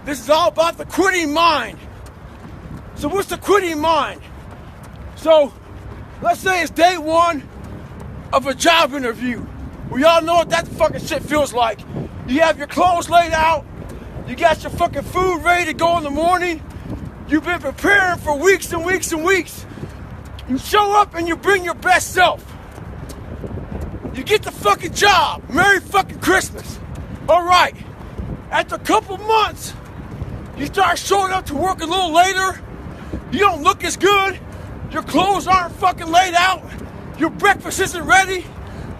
This is all about the quitting mind. So what's the quitting mind? So let's say it's day one of a job interview. We all know what that fucking shit feels like. You have your clothes laid out. You got your fucking food ready to go in the morning. You've been preparing for weeks and weeks and weeks. You show up and you bring your best self. You get the fucking job. Merry fucking Christmas. All right. After a couple months, you start showing up to work a little later. You don't look as good. Your clothes aren't fucking laid out. Your breakfast isn't ready.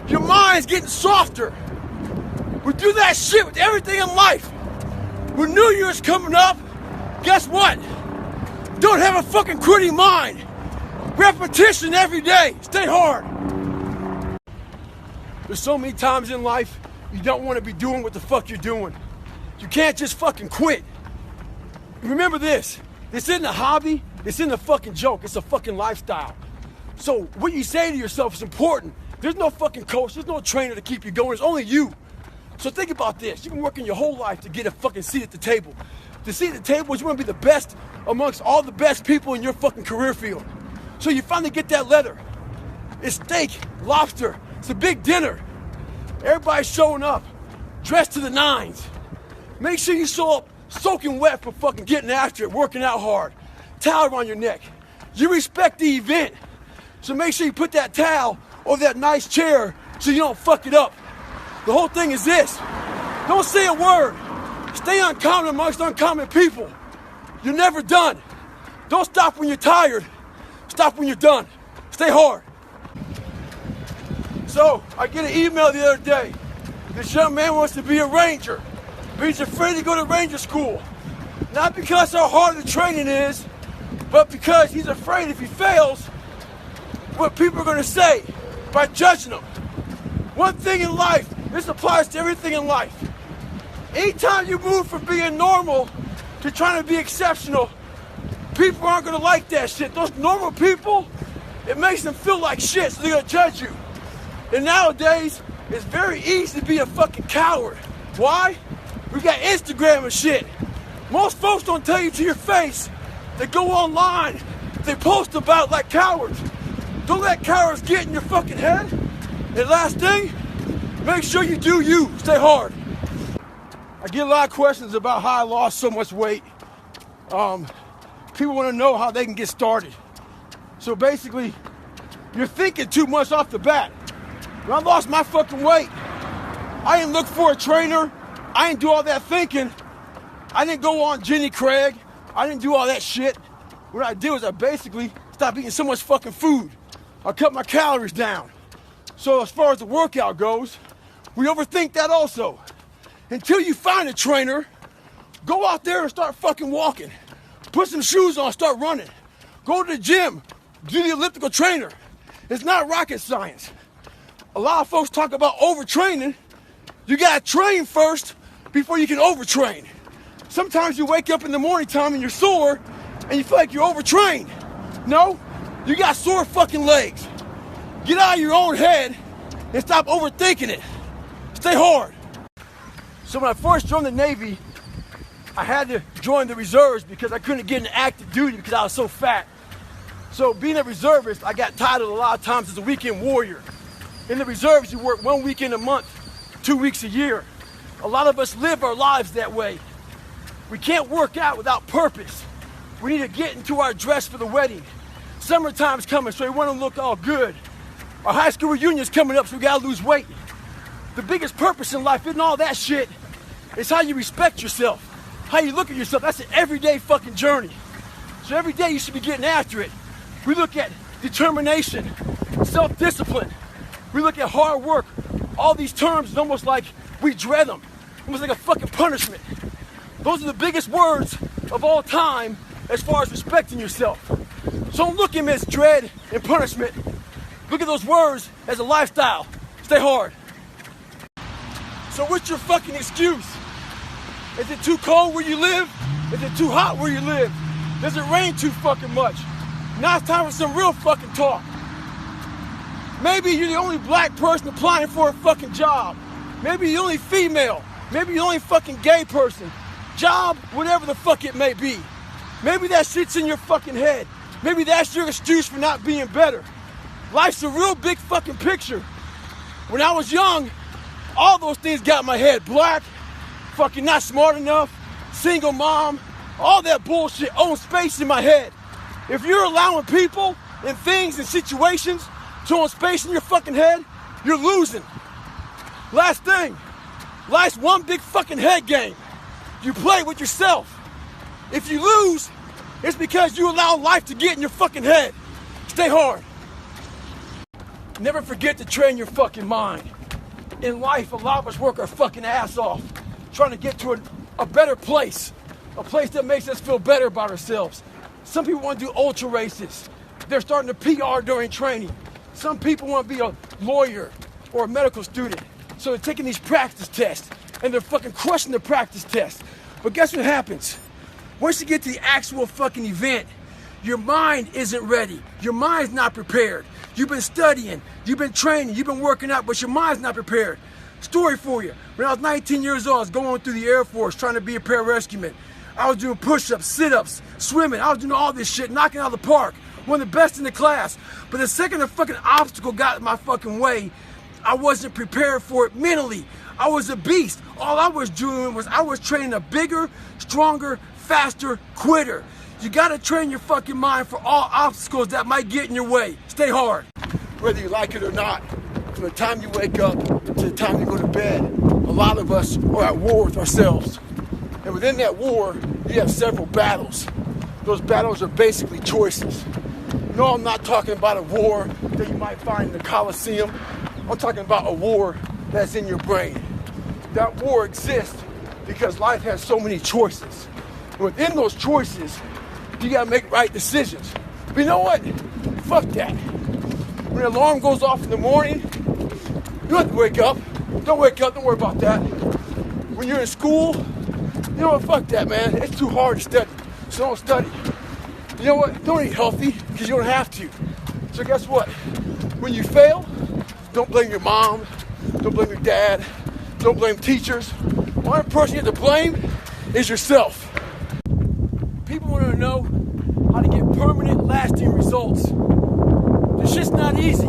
Your mind's getting softer. We do that shit with everything in life. When New Year's coming up, guess what? Don't have a fucking quitting mind. Repetition every day. Stay hard. There's so many times in life you don't want to be doing what the fuck you're doing. You can't just fucking quit. Remember this. This isn't a hobby. This isn't a fucking joke. It's a fucking lifestyle. So what you say to yourself is important. There's no fucking coach. There's no trainer to keep you going. It's only you. So think about this. You've been working your whole life to get a fucking seat at the table. The seat at the table is you want to be the best amongst all the best people in your fucking career field. So you finally get that letter. It's steak, lobster. It's a big dinner. Everybody's showing up, dressed to the nines. Make sure you show up soaking wet for fucking getting after it, working out hard. Towel around your neck. You respect the event. So make sure you put that towel over that nice chair so you don't fuck it up. The whole thing is this. Don't say a word. Stay uncommon amongst uncommon people. You're never done. Don't stop when you're tired. Stop when you're done. Stay hard. So, I get an email the other day. This young man wants to be a ranger, but he's afraid to go to ranger school. Not because how hard the training is, but because he's afraid if he fails, what people are going to say by judging him. One thing in life, this applies to everything in life. Anytime you move from being normal to trying to be exceptional, people aren't going to like that shit. Those normal people, it makes them feel like shit, so they're going to judge you. And nowadays, it's very easy to be a fucking coward. Why? We got Instagram and shit. Most folks don't tell you to your face. They go online. They post about like cowards. Don't let cowards get in your fucking head. And last thing, make sure you do you. Stay hard. I get a lot of questions about how I lost so much weight. People want to know how they can get started. So basically, you're thinking too much off the bat. When I lost my fucking weight, I didn't look for a trainer. I didn't do all that thinking. I didn't go on Jenny Craig. I didn't do all that shit. What I did was I basically stopped eating so much fucking food. I cut my calories down. So as far as the workout goes, we overthink that also. Until you find a trainer, go out there and start fucking walking. Put some shoes on, start running. Go to the gym, do the elliptical trainer. It's not rocket science. A lot of folks talk about overtraining. You gotta train first before you can overtrain. Sometimes you wake up in the morning time and you're sore and you feel like you're overtrained. No, you got sore fucking legs. Get out of your own head and stop overthinking it. Stay hard. So when I first joined the Navy, I had to join the reserves because I couldn't get into active duty because I was so fat. So being a reservist, I got titled a lot of times as a weekend warrior. In the reserves, you work 1 weekend a month, 2 weeks a year. A lot of us live our lives that way. We can't work out without purpose. We need to get into our dress for the wedding. Summertime's coming, so we want to look all good. Our high school reunion's coming up, so we gotta lose weight. The biggest purpose in life isn't all that shit. It's how you respect yourself, how you look at yourself. That's an everyday fucking journey. So every day you should be getting after it. We look at determination, self-discipline. We look at hard work. All these terms is almost like we dread them, almost like a fucking punishment. Those are the biggest words of all time as far as respecting yourself. So don't look at them as dread and punishment. Look at those words as a lifestyle. Stay hard. So what's your fucking excuse? Is it too cold where you live? Is it too hot where you live? Does it rain too fucking much? Now it's time for some real fucking talk. Maybe you're the only black person applying for a fucking job. Maybe you're the only female. Maybe you're the only fucking gay person. job, whatever the fuck it may be. Maybe that shit's in your fucking head. Maybe that's your excuse for not being better. Life's a real big fucking picture. When I was young, all those things got in my head. Black, fucking not smart enough, single mom, all that bullshit owns space in my head. If you're allowing people and things and situations to own space in your fucking head, you're losing. Last thing, life's one big fucking head game. You play with yourself. If you lose, it's because you allow life to get in your fucking head. Stay hard. Never forget to train your fucking mind. In life, a lot of us work our fucking ass off trying to get to a better place, a place that makes us feel better about ourselves. Some people want to do ultra races. They're starting to PR during training. Some people want to be a lawyer or a medical student. So they're taking these practice tests and they're fucking crushing the practice tests. But guess what happens? Once you get to the actual fucking event, your mind isn't ready. Your mind's not prepared. You've been studying, you've been training, you've been working out, but your mind's not prepared. Story for you. When I was 19 years old, I was going through the Air Force trying to be a pararescueman. I was doing push-ups, sit-ups, swimming. I was doing all this shit, knocking out of the park. One of the best in the class. But the second a fucking obstacle got in my fucking way, I wasn't prepared for it mentally. I was a beast. All I was doing was I was training a bigger, stronger, faster quitter. You gotta train your fucking mind for all obstacles that might get in your way. Stay hard. Whether you like it or not, from the time you wake up to the time you go to bed, a lot of us are at war with ourselves. And within that war, you have several battles. Those battles are basically choices. No, I'm not talking about a war that you might find in the Coliseum. I'm talking about a war that's in your brain. That war exists because life has so many choices. And within those choices, you gotta make right decisions. But you know what? Fuck that. When the alarm goes off in the morning, you don't have to wake up. Don't wake up, don't worry about that. When you're in school, you know what? Fuck that, man. It's too hard to study, so don't study. You know what? Don't eat healthy, because you don't have to. So guess what? When you fail, don't blame your mom, don't blame your dad, don't blame teachers. The only person you have to blame is yourself. People want to know how to get permanent, lasting results. This shit's not easy.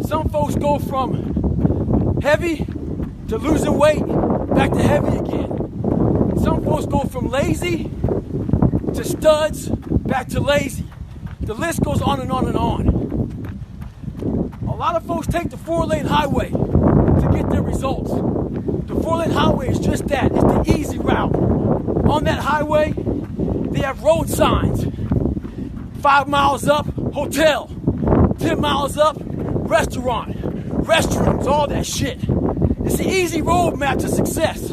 Some folks go from heavy to losing weight, back to heavy again. Some folks go from lazy to studs, back to lazy. The list goes on and on and on. A lot of folks take the 4-lane highway to get their results. The 4-lane highway is just that. It's the easy route. On that highway, they have road signs. 5 miles up, hotel. 10 miles up, restaurant. Restrooms, all that shit. It's the easy roadmap to success.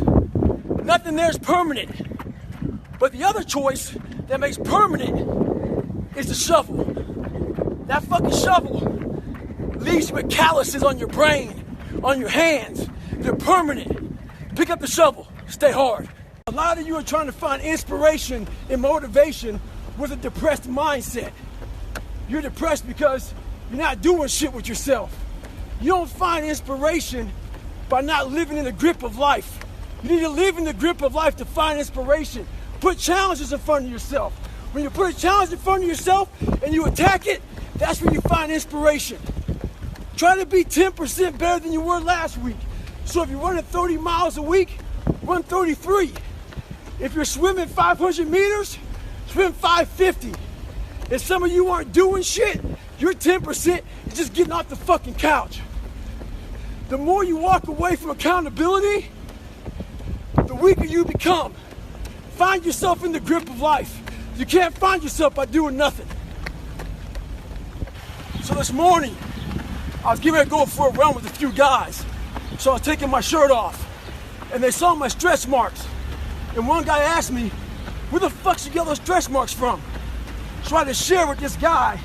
Nothing there is permanent. But the other choice that makes permanent is the shovel. That fucking shovel leaves you with calluses on your brain, on your hands. They're permanent. Pick up the shovel. Stay hard. A lot of you are trying to find inspiration and motivation with a depressed mindset. You're depressed because you're not doing shit with yourself. You don't find inspiration by not living in the grip of life. You need to live in the grip of life to find inspiration. Put challenges in front of yourself. When you put a challenge in front of yourself and you attack it, that's when you find inspiration. Try to be 10% better than you were last week. So if you're running 30 miles a week, run 33. If you're swimming 500 meters, swim 550. If some of you aren't doing shit, you're 10%, you're just getting off the fucking couch. The more you walk away from accountability, the weaker you become. Find yourself in the grip of life. You can't find yourself by doing nothing. So this morning, I was getting ready to go for a run with a few guys. So I was taking my shirt off, and they saw my stretch marks. And one guy asked me, where the fuck's you get those stretch marks from? So I had to share with this guy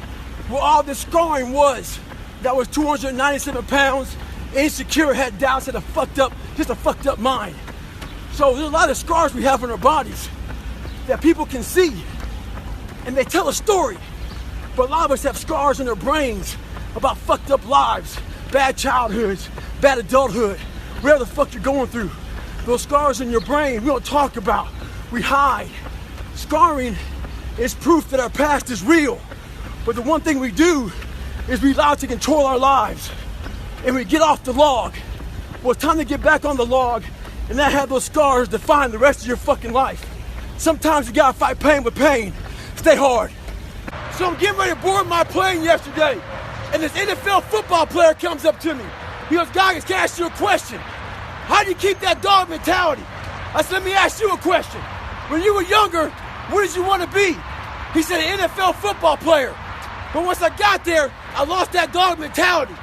where all this scarring was. That was 297 pounds, insecure, had doubts, had a fucked up mind. So there's a lot of scars we have on our bodies that people can see, and they tell a story. But a lot of us have scars in our brains about fucked up lives, bad childhoods, bad adulthood, whatever the fuck you're going through. Those scars in your brain we don't talk about. we hide. Scarring is proof that our past is real. But the one thing we do is we allow it to control our lives. And we get off the log. Well, it's time to get back on the log and not have those scars define the rest of your fucking life. Sometimes you gotta fight pain with pain. Stay hard. So I'm getting ready to board my plane yesterday, and this NFL football player comes up to me. He goes, "Goggins, can I ask you a question? How do you keep that dog mentality?" I said, "Let me ask you a question. When you were younger, what did you want to be?" He said, "An NFL football player." But once I got there, I lost that dog mentality.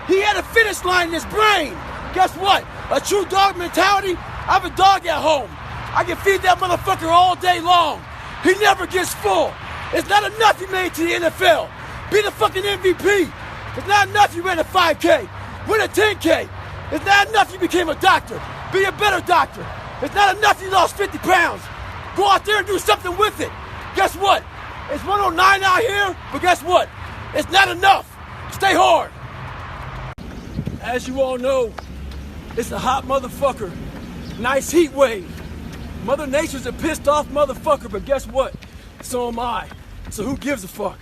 He had a finish line in his brain. Guess what? A true dog mentality, I have a dog at home. I can feed that motherfucker all day long. He never gets full. It's not enough you made it to the NFL. Be the fucking MVP. It's not enough you ran a 5K. Win a 10K. It's not enough you became a doctor. Be a better doctor. It's not enough you lost 50 pounds. Go out there and do something with it. Guess what? It's 109 out here, but guess what? It's not enough. Stay hard. As you all know, it's a hot motherfucker. Nice heat wave. Mother Nature's a pissed off motherfucker, but guess what? So am I. So who gives a fuck?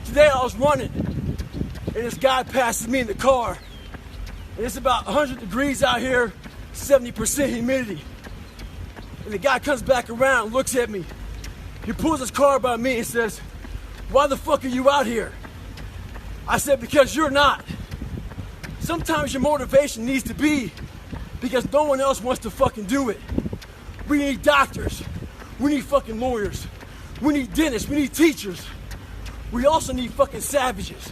Today I was running, and this guy passes me in the car. And it's about 100 degrees out here, 70% humidity. And the guy comes back around, looks at me. He pulls his car by me and says, "Why the fuck are you out here?" I said, "Because you're not." Sometimes your motivation needs to be because no one else wants to fucking do it. We need doctors. We need fucking lawyers. We need dentists. We need teachers. We also need fucking savages.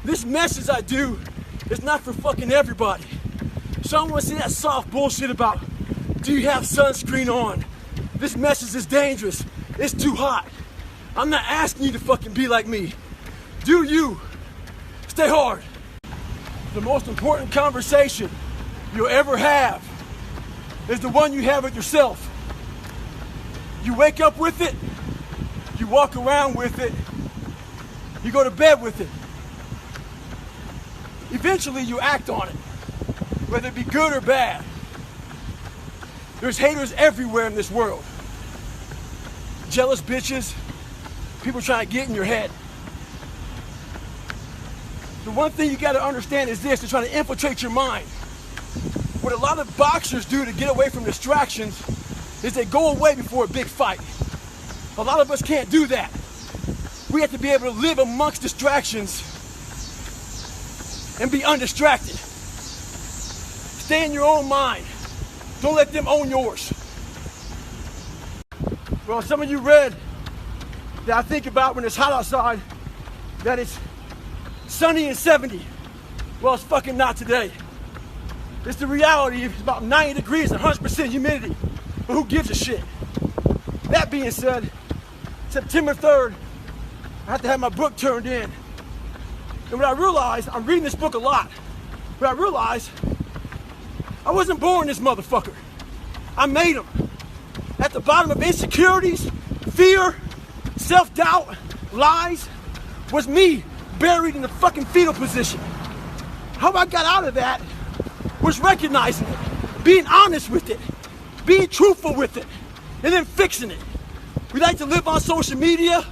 This message I do is not for fucking everybody. So I don't want to see that soft bullshit about, do you have sunscreen on? This message is dangerous. It's too hot. I'm not asking you to fucking be like me. Do you. Stay hard. The most important conversation you'll ever have is the one you have with yourself. You wake up with it, you walk around with it, you go to bed with it. Eventually you act on it, whether it be good or bad. There's haters everywhere in this world. Jealous bitches, people trying to get in your head. The one thing you gotta understand is this: they're trying to infiltrate your mind. What a lot of boxers do to get away from distractions is they go away before a big fight. A lot of us can't do that. We have to be able to live amongst distractions and be undistracted. Stay in your own mind. Don't let them own yours. Well, some of you read that I think about when it's hot outside, that it's sunny and 70. Well, it's fucking not today. It's the reality. It's about 90 degrees and 100% humidity. But who gives a shit? That being said, September 3rd, I have to have my book turned in. And what I realized, I'm reading this book a lot, but I realized I wasn't born this motherfucker. I made him. At the bottom of insecurities, fear, self-doubt, lies, was me buried in the fucking fetal position. How I got out of that was recognizing it, being honest with it, being truthful with it, and then fixing it. We like to live on social media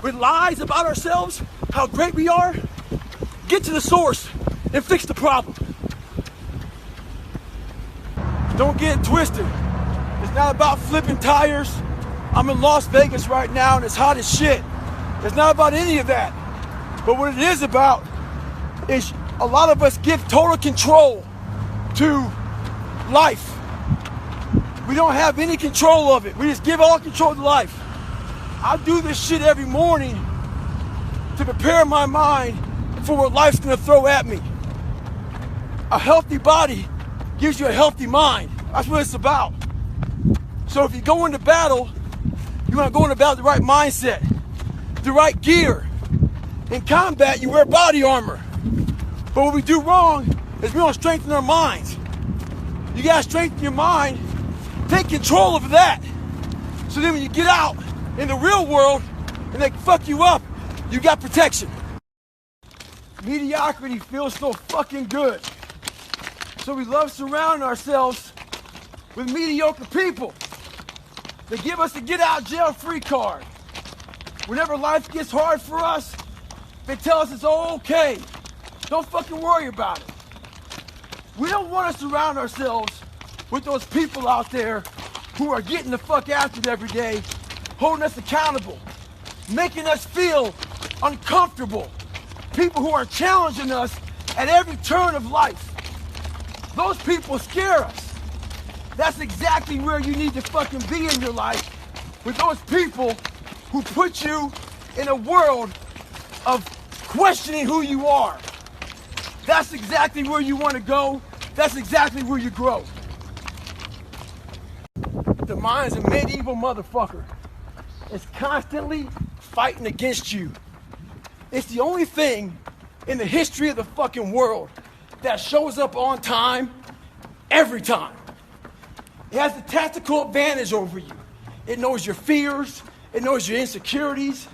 with lies about ourselves, how great we are. Get to the source and fix the problem. Don't get it twisted. It's not about flipping tires. I'm in Las Vegas right now and it's hot as shit. It's not about any of that. But what it is about is a lot of us give total control to life. We don't have any control of it. We just give all control to life. I do this shit every morning to prepare my mind for what life's gonna throw at me. A healthy body gives you a healthy mind. That's what it's about. So if you go into battle, you wanna go into battle with the right mindset, the right gear. In combat, you wear body armor. But what we do wrong is we don't strengthen our minds. You gotta strengthen your mind, take control of that. So then when you get out in the real world and they fuck you up, you got protection. Mediocrity feels so fucking good. So we love surrounding ourselves with mediocre people. They give us a get out jail free card. Whenever life gets hard for us, they tell us it's all okay. Don't fucking worry about it. We don't want to surround ourselves with those people out there who are getting the fuck after it every day, holding us accountable, making us feel uncomfortable. People who are challenging us at every turn of life. Those people scare us. That's exactly where you need to fucking be in your life, with those people who put you in a world of questioning who you are. That's exactly where you want to go. That's exactly where you grow. The mind's a medieval motherfucker. It's constantly fighting against you. It's the only thing in the history of the fucking world that shows up on time every time. It has the tactical advantage over you. It knows your fears. It knows your insecurities.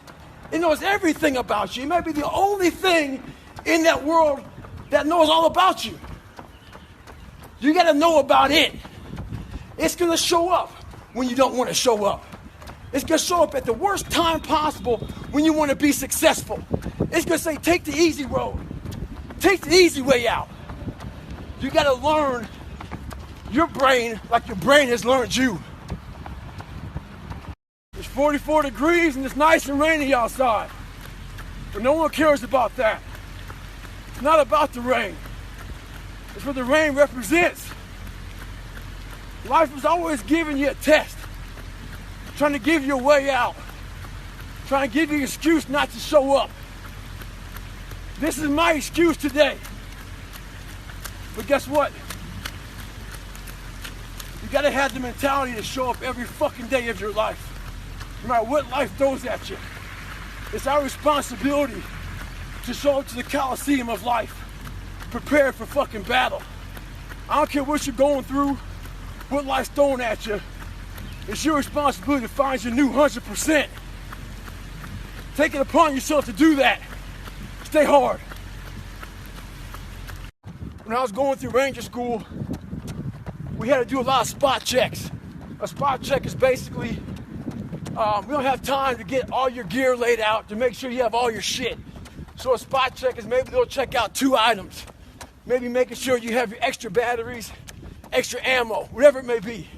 It knows everything about you. It might be the only thing in that world that knows all about you. You got to know about it. It's going to show up when you don't want to show up. It's going to show up at the worst time possible when you want to be successful. It's going to say, take the easy road. Take the easy way out. You got to learn your brain like your brain has learned you. It's 44 degrees and it's nice and rainy outside. But no one cares about that. It's not about the rain. It's what the rain represents. Life is always giving you a test. Trying to give you a way out. Trying to give you an excuse not to show up. This is my excuse today. But guess what? You gotta have the mentality to show up every fucking day of your life. No matter what life throws at you. It's our responsibility to show up to the Coliseum of life, prepared for fucking battle. I don't care what you're going through, what life's throwing at you. It's your responsibility to find your new 100%. Take it upon yourself to do that. Stay hard. When I was going through Ranger School, we had to do a lot of spot checks. A spot check is basically, we don't have time to get all your gear laid out to make sure you have all your shit. So a spot check is maybe they'll check out 2 items. Maybe making sure you have your extra batteries, extra ammo, whatever it may be.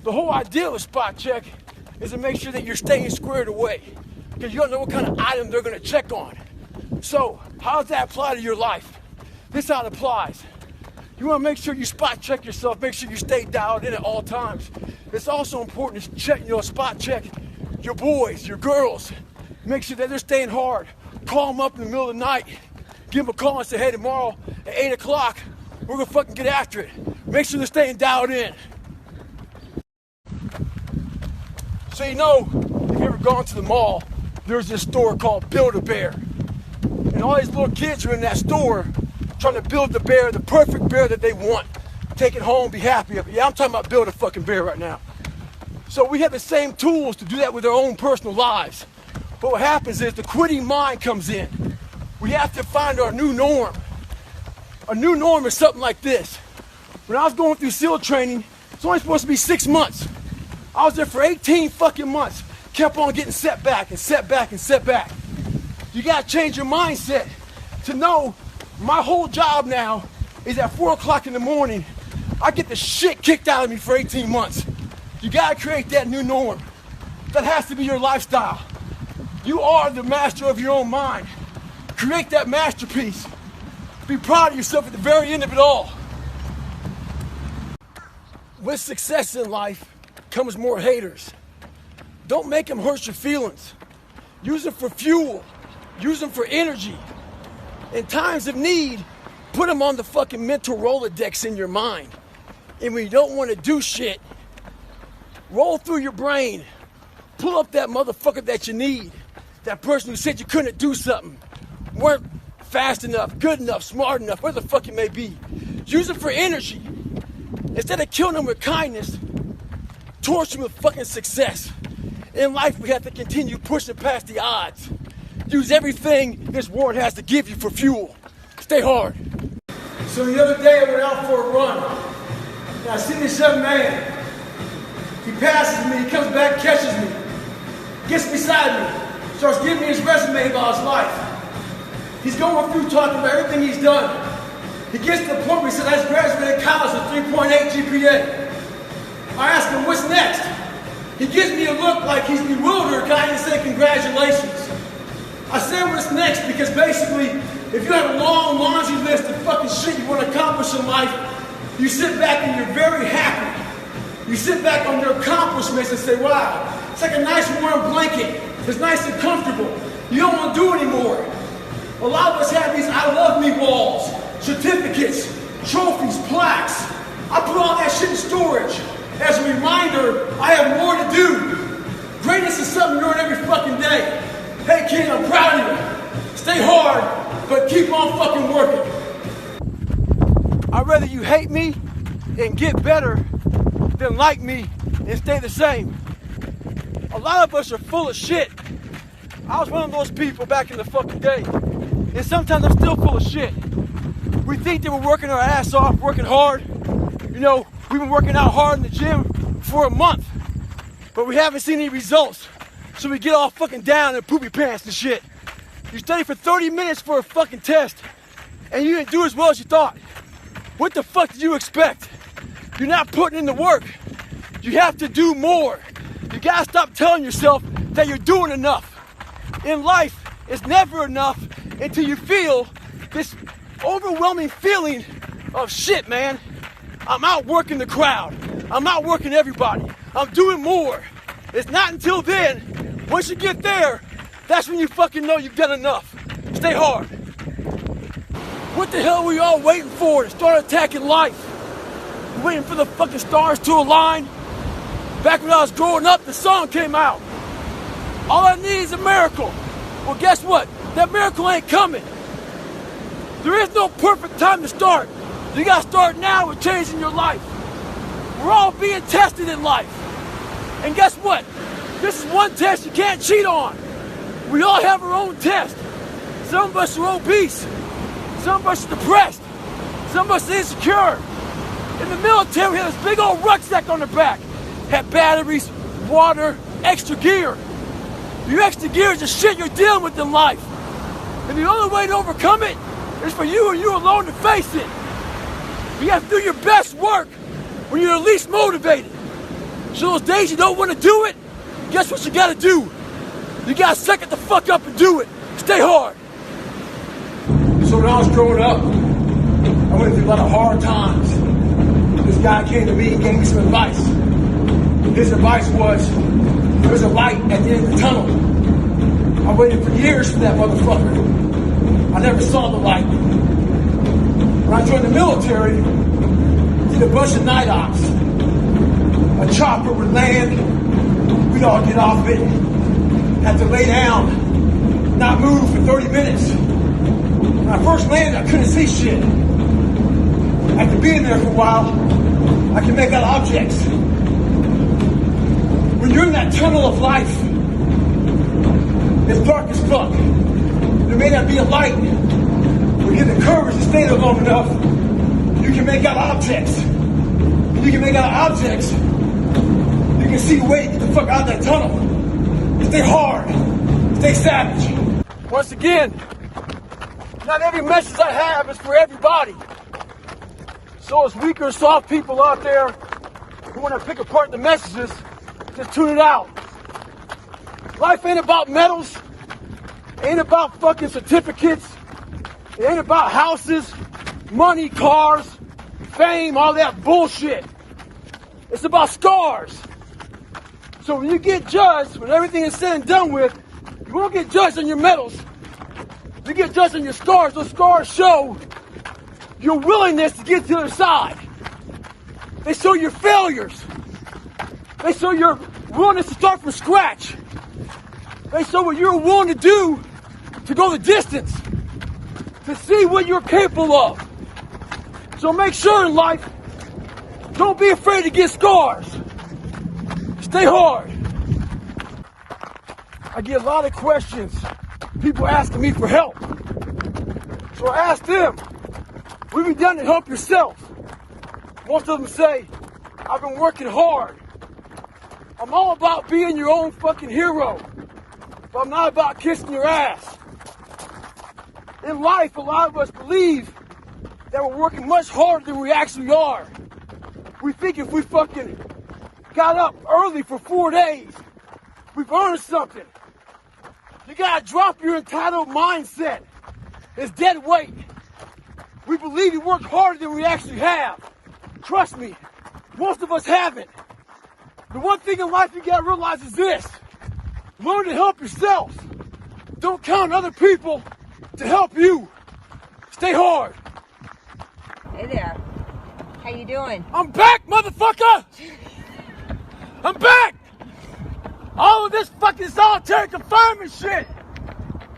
The whole idea of a spot check is to make sure that you're staying squared away, because you don't know what kind of item they're going to check on. So how does that apply to your life? This is how it applies. You want to make sure you spot check yourself, make sure you stay dialed in at all times. It's also important to check, spot check your boys, your girls. Make sure that they're staying hard. Call them up in the middle of the night. Give them a call and say, hey, tomorrow at 8 o'clock, we're going to fucking get after it. Make sure they're staying dialed in. So if you've ever gone to the mall, there's this store called Build-A-Bear. And all these little kids are in that store trying to build the bear, the perfect bear that they want. Take it home, be happy of it. Yeah, I'm talking about build a fucking bear right now. So we have the same tools to do that with our own personal lives. But what happens is the quitting mind comes in. We have to find our new norm. A new norm is something like this. When I was going through SEAL training, it's only supposed to be 6 months. I was there for 18 fucking months. Kept on getting set back and set back and set back. You gotta change your mindset to know my whole job now is at 4 o'clock in the morning. I get the shit kicked out of me for 18 months. You gotta create that new norm. That has to be your lifestyle. You are the master of your own mind. Create that masterpiece. Be proud of yourself at the very end of it all. With success in life comes more haters. Don't make them hurt your feelings. Use them for fuel. Use them for energy. In times of need, put them on the fucking mental Rolodex in your mind. And when you don't want to do shit, roll through your brain. Pull up that motherfucker that you need. That person who said you couldn't do something. Weren't fast enough, good enough, smart enough, where the fuck it may be. Use them for energy. Instead of killing them with kindness, torch them with fucking success. In life, we have to continue pushing past the odds. Use everything this world has to give you for fuel. Stay hard. So the other day I went out for a run. And I seen this young man. He passes me, he comes back, catches me, gets beside me, starts giving me his resume about his life. He's going through talking about everything he's done. He gets to the point where he says, I just graduated college with 3.8 GPA. I ask him, what's next? He gives me a look like he's bewildered, kind of say, congratulations. I say what's next because basically, if you have a long laundry list of fucking shit you want to accomplish in life, you sit back and you're very happy. You sit back on your accomplishments and say, wow, it's like a nice warm blanket. It's nice and comfortable. You don't want to do anymore. A lot of us have these I love me walls, certificates, trophies, plaques. I put all that shit in storage. As a reminder, I have more to do. Greatness is something you're in every fucking day. Hey kid, I'm proud of you. Stay hard, but keep on fucking working. I'd rather you hate me and get better than like me and stay the same. A lot of us are full of shit. I was one of those people back in the fucking day. And sometimes I'm still full of shit. We think that we're working our ass off, working hard. You know, we've been working out hard in the gym for a month, but we haven't seen any results. So we get all fucking down in poopy pants and shit. You study for 30 minutes for a fucking test, and you didn't do as well as you thought. What the fuck did you expect? You're not putting in the work. You have to do more. You gotta stop telling yourself that you're doing enough. In life, it's never enough until you feel this overwhelming feeling of shit, man. I'm outworking the crowd. I'm outworking everybody. I'm doing more. It's not until then, once you get there, that's when you fucking know you've done enough. Stay hard. What the hell are we all waiting for to start attacking life? We're waiting for the fucking stars to align. Back when I was growing up, the song came out. All I need is a miracle. Well, guess what? That miracle ain't coming. There is no perfect time to start. You gotta start now with changing your life. We're all being tested in life. And guess what? This is one test you can't cheat on. We all have our own test. Some of us are obese. Some of us are depressed. Some of us are insecure. In the military, we had this big old rucksack on the back. Had batteries, water, extra gear. Your extra gear is the shit you're dealing with in life. And the only way to overcome it is for you and you alone to face it. You have to do your best work when you're least motivated. So those days you don't want to do it, guess what you gotta do? You gotta suck it the fuck up and do it. Stay hard. So when I was growing up, I went through a lot of hard times. This guy came to me and gave me some advice. His advice was, there's a light at the end of the tunnel. I waited for years for that motherfucker. I never saw the light. When I joined the military, did a bunch of night ops. A chopper would land, we'd all get off it, had to lay down, not move for 30 minutes. When I first landed, I couldn't see shit. After being there for a while, I could make out objects. When you're in that tunnel of life, it's dark as fuck. There may not be a light. When you get the courage to stay there long enough, you can make out objects. When you can make out objects, you can see a way to get the fuck out of that tunnel. Stay hard. Stay savage. Once again, not every message I have is for everybody. So as weaker, soft people out there who want to pick apart the messages, just tune it out. Life ain't about medals. Ain't about fucking certificates. It ain't about houses, money, cars, fame, all that bullshit. It's about scars. So when you get judged, when everything is said and done with, you won't get judged on your medals. You get judged on your scars. Those scars show your willingness to get to the other side. They show your failures. They show your willingness to start from scratch. They show what you're willing to do to go the distance, to see what you're capable of. So make sure in life, don't be afraid to get scars. Stay hard. I get a lot of questions, people asking me for help. So I asked them, what have you done to help yourself? Most of them say, I've been working hard. I'm all about being your own fucking hero, but I'm not about kissing your ass. In life, a lot of us believe that we're working much harder than we actually are. We think if we fucking got up early for 4 days, we've earned something. You gotta drop your entitled mindset. It's dead weight. We believe we work harder than we actually have. Trust me, most of us haven't. The one thing in life you gotta realize is this. Learn to help yourself. Don't count on other people to help you. Stay hard. Hey there. How you doing? I'm back, motherfucker! I'm back! All of this fucking solitary confinement shit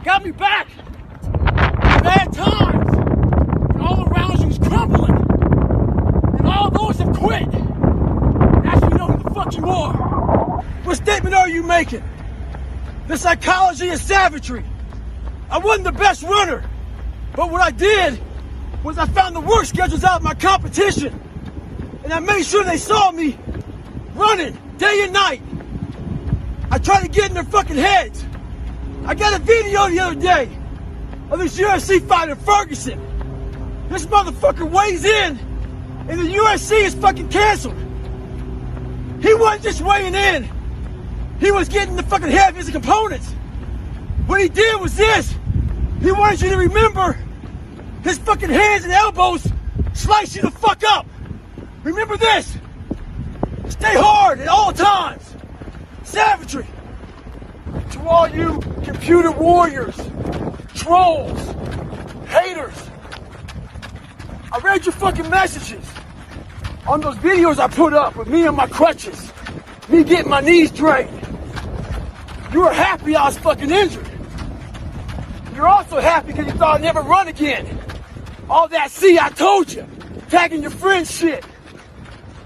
got me back. Bad times. And all around you is crumbling. And all those have quit. That's when you know who the fuck you are. What statement are you making? The psychology of savagery. I wasn't the best runner, but what I did was I found the work schedules out of my competition, and I made sure they saw me running day and night. I tried to get in their fucking heads. I got a video the other day of this UFC fighter, Ferguson. This motherfucker weighs in, and the UFC is fucking canceled. He wasn't just weighing in. He was getting the fucking heaviest of components. What he did was this. He wanted you to remember his fucking hands and elbows slice you the fuck up. Remember this. Stay hard at all times. Savagery. To all you computer warriors, trolls, haters. I read your fucking messages on those videos I put up with me and my crutches. Me getting my knees drained. You were happy I was fucking injured. You're also happy because you thought I'd never run again. All that, see, I told you. Tagging your friends shit.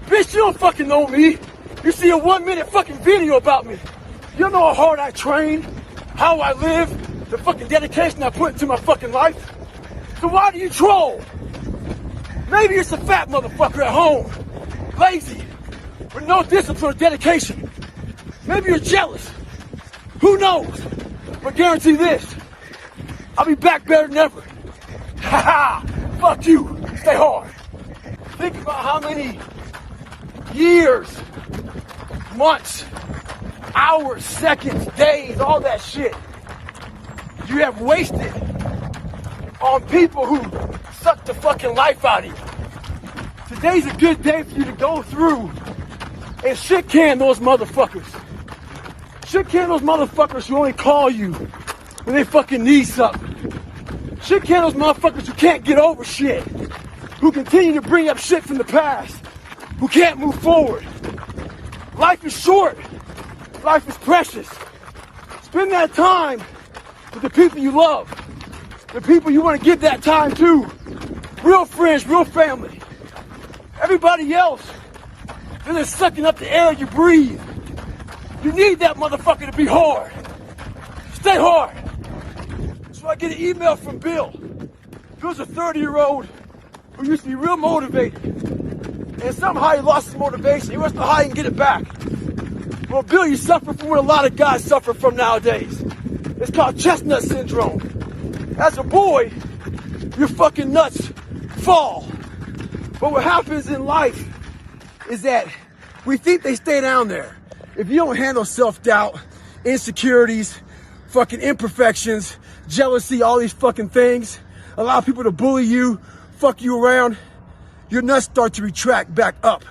Bitch, you don't fucking know me. You see a 1 minute fucking video about me. You don't know how hard I train, how I live, the fucking dedication I put into my fucking life. So why do you troll? Maybe you're some fat motherfucker at home. Lazy. With no discipline or dedication. Maybe you're jealous. Who knows? But guarantee this. I'll be back better than ever. Ha ha! Fuck you. Stay hard. Think about how many years, months, hours, seconds, days, all that shit you have wasted on people who suck the fucking life out of you. Today's a good day for you to go through and shit can those motherfuckers. Shit can those motherfuckers who only call you when they fucking need something. Shit can those motherfuckers who can't get over shit. Who continue to bring up shit from the past. Who can't move forward. Life is short. Life is precious. Spend that time with the people you love. The people you want to give that time to. Real friends, real family. Everybody else, they're just sucking up the air you breathe. You need that motherfucker to be hard. Stay hard. So I get an email from Bill. Bill's a 30-year-old who used to be real motivated. And somehow he lost his motivation. He wants to know how he can get it back. Well, Bill, you suffer from what a lot of guys suffer from nowadays. It's called chestnut syndrome. As a boy, your fucking nuts fall. But what happens in life is that we think they stay down there. If you don't handle self-doubt, insecurities, fucking imperfections, jealousy, all these fucking things, allow people to bully you, fuck you around, your nuts start to retract back up.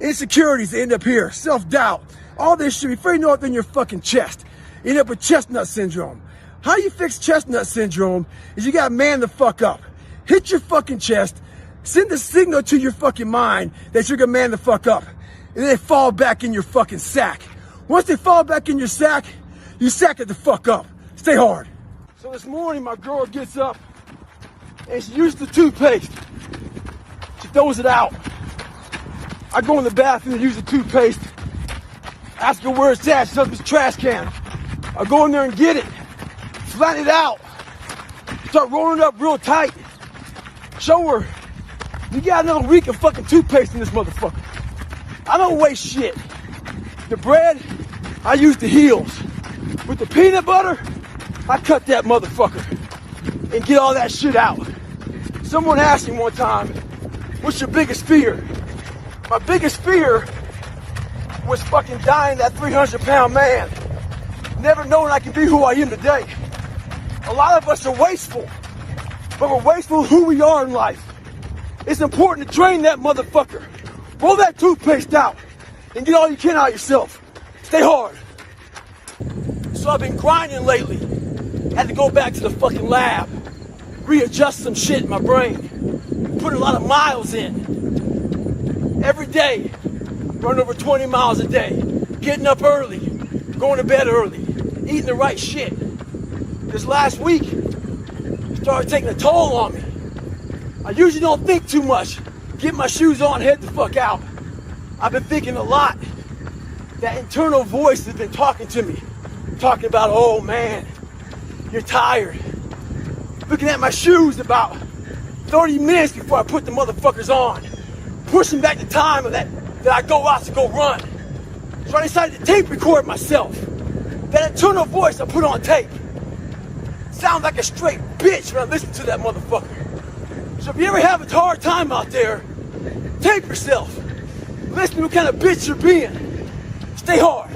Insecurities end up here, self-doubt, all this shit. Before you know it, then your fucking chest. You end up with chestnut syndrome. How you fix chestnut syndrome is you gotta man the fuck up. Hit your fucking chest, send a signal to your fucking mind that you're gonna man the fuck up. And then they fall back in your fucking sack. Once they fall back in your sack, you sack it the fuck up. Stay hard. So this morning, my girl gets up and she uses the toothpaste. She throws it out. I go in the bathroom and use the toothpaste. Ask her where it's at. She says it's a trash can. I go in there and get it. Flatten it out. Start rolling it up real tight. Show her, you got another week of fucking toothpaste in this motherfucker. I don't waste shit. the bread, I use the heels. With the peanut butter, I cut that motherfucker and get all that shit out. Someone asked me one time, what's your biggest fear? My biggest fear was fucking dying that 300-pound man. Never knowing I can be who I am today. A lot of us are wasteful, but we're wasteful of who we are in life. It's important to drain that motherfucker. Roll that toothpaste out and get all you can out of yourself. Stay hard. So I've been grinding lately. Had to go back to the fucking lab, readjust some shit in my brain, put a lot of miles in. Every day, run over 20 miles a day, getting up early, going to bed early, eating the right shit. This last week, it started taking a toll on me. I usually don't think too much. Get my shoes on, head the fuck out. I've been thinking a lot. That internal voice has been talking to me. Talking about, oh man, you're tired. Looking at my shoes about 30 minutes before I put the motherfuckers on. Pushing back the time of that I go out to go run. So I decided to tape record myself. That internal voice I put on tape. Sounds like a straight bitch when I listen to that motherfucker. So if you ever have a hard time out there, tape yourself. Listen to what kind of bitch you're being. Stay hard.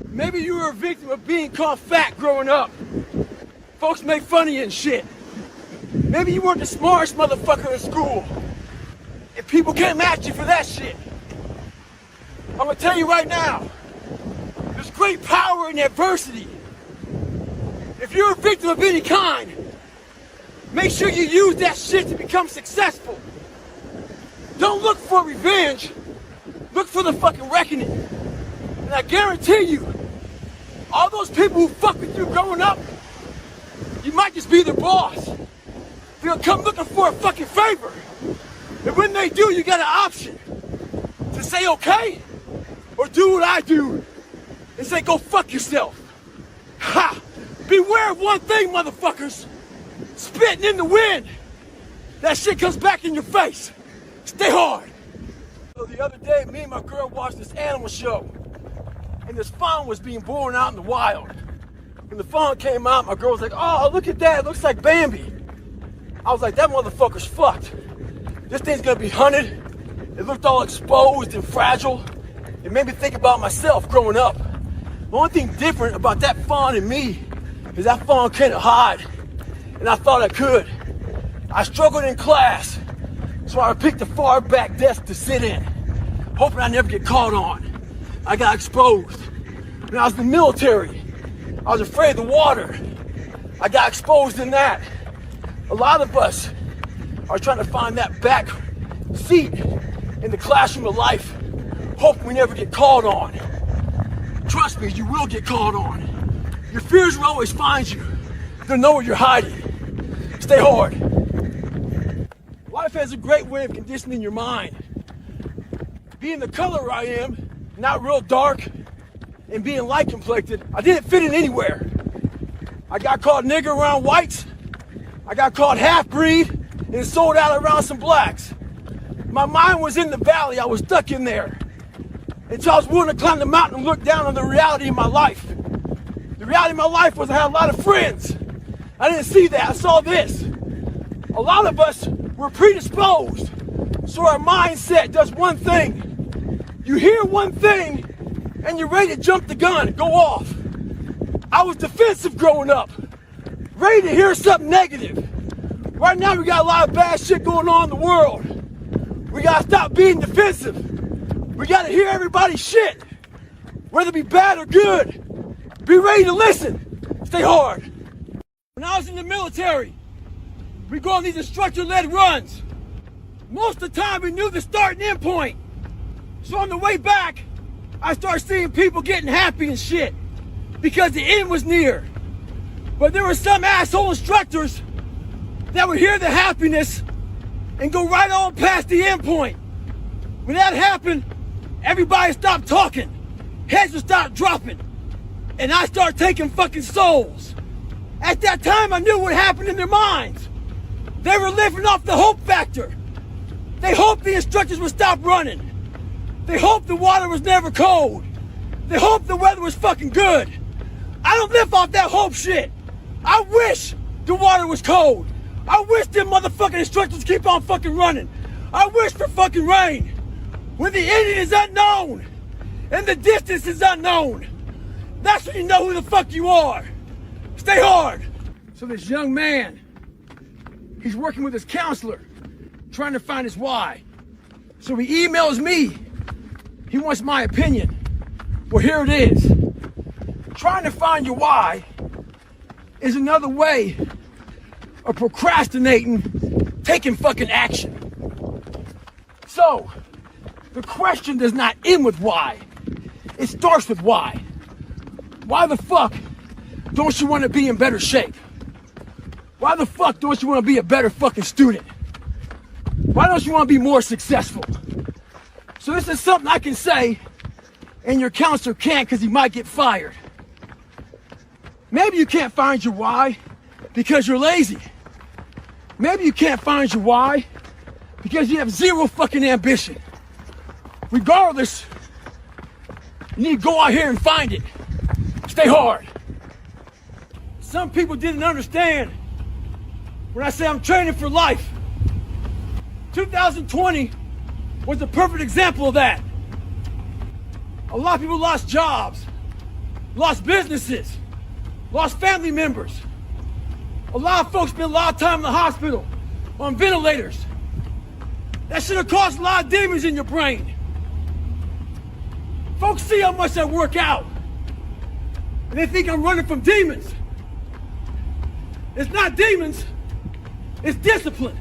Maybe you were a victim of being called fat growing up. Folks make fun of you and shit. Maybe you weren't the smartest motherfucker in school. And people came at you for that shit. I'm gonna tell you right now, there's great power in adversity. If you're a victim of any kind, make sure you use that shit to become successful. Don't look for revenge, look for the fucking reckoning. And I guarantee you, all those people who fuck with you growing up, you might just be their boss. They'll come looking for a fucking favor. And when they do, you got an option to say okay, or do what I do and say go fuck yourself. Ha! Beware of one thing, motherfuckers. Spitting in the wind. That shit comes back in your face. Stay hard. So the other day, me and my girl watched this animal show. And this fawn was being born out in the wild. When the fawn came out, my girl was like, oh, look at that, it looks like Bambi. I was like, that motherfucker's fucked. This thing's gonna be hunted. It looked all exposed and fragile. It made me think about myself growing up. The only thing different about that fawn and me is that fawn couldn't hide. And I thought I could. I struggled in class, so I picked a far back desk to sit in, hoping I never get caught on. I got exposed. When I was in the military, I was afraid of the water. I got exposed in that. A lot of us are trying to find that back seat in the classroom of life, hoping we never get called on. Trust me, you will get called on. Your fears will always find you. They'll know where you're hiding. Stay hard. Life has a great way of conditioning your mind. Being the color I am, not real dark, and being light complected, I didn't fit in anywhere. I got called nigger around whites. I got called half-breed and sold out around some blacks. My mind was in the valley. I was stuck in there until I was willing to climb the mountain and look down on the reality of my life. The reality of my life was I had a lot of friends. I didn't see that. I saw this. A lot of us were predisposed, so our mindset does one thing. You hear one thing, and you're ready to jump the gun, go off. I was defensive growing up, ready to hear something negative. Right now, we got a lot of bad shit going on in the world. We gotta stop being defensive. We gotta hear everybody's shit, whether it be bad or good. Be ready to listen. Stay hard. When I was in the military, we go on these instructor-led runs. Most of the time, we knew the start and end point. So on the way back, I started seeing people getting happy and shit because the end was near. But there were some asshole instructors that would hear the happiness and go right on past the end point. When that happened, everybody stopped talking. Heads would start dropping. And I started taking fucking souls. At that time, I knew what happened in their minds. They were living off the hope factor. They hoped the instructors would stop running. They hoped the water was never cold. They hoped the weather was fucking good. I don't live off that hope shit. I wish the water was cold. I wish them motherfucking instructors keep on fucking running. I wish for fucking rain. When the Indian is unknown and the distance is unknown, that's when you know who the fuck you are. Stay hard. So this young man, he's working with his counselor, trying to find his why. So he emails me. He wants my opinion. Well, here it is. Trying to find your why is another way of procrastinating, taking fucking action. So, the question does not end with why. It starts with why. Why the fuck don't you want to be in better shape? Why the fuck don't you want to be a better fucking student? Why don't you want to be more successful? So this is something I can say, and your counselor can't because he might get fired. Maybe you can't find your why because you're lazy. Maybe you can't find your why because you have zero fucking ambition. Regardless, you need to go out here and find it. Stay hard. Some people didn't understand when I say I'm training for life. 2020 was a perfect example of that. A lot of people lost jobs, lost businesses, lost family members. A lot of folks spent a lot of time in the hospital on ventilators. That should have caused a lot of demons in your brain. Folks see how much I work out, and they think I'm running from demons. It's not demons, it's discipline.